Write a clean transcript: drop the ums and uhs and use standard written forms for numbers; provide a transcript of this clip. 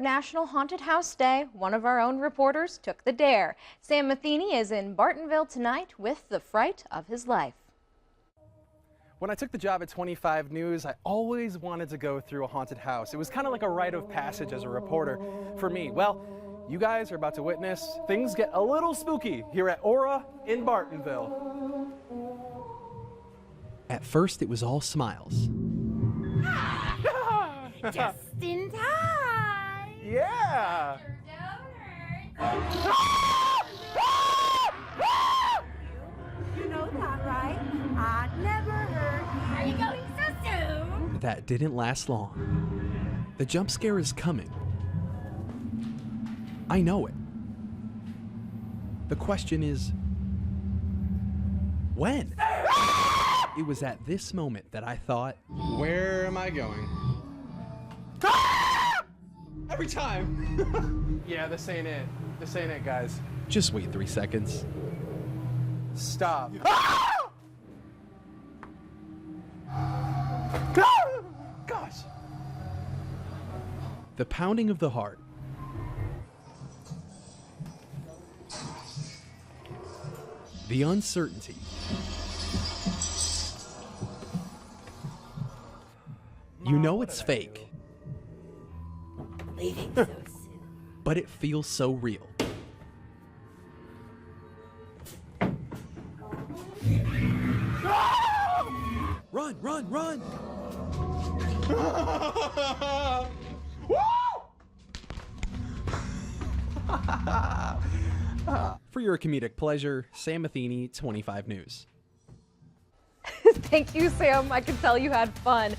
National Haunted House Day, one of our own reporters took the dare. Sam Matheny is in Bartonville tonight with the fright of his life. When I took the job at 25 News, I always wanted to go through a haunted house. It was kind of like a rite of passage as a reporter for me. Well, you guys are about to witness things get a little spooky here at Aura in Bartonville. At first, it was all smiles. Just in time. Yeah! You know that, right? I never heard. Are you going so soon? That didn't last long. The jump scare is coming. I know it. The question is, when? It was at this moment that I thought, Where am I going? Every time! Yeah, this ain't it. This ain't it, guys. just wait 3 seconds. Stop. Gosh. The pounding of the heart. The uncertainty. You know it's fake, Leaving so soon. but it feels so real. Run, run, run! For your comedic pleasure, Sam Matheny, 25 News. Thank you, Sam. I can tell you had fun.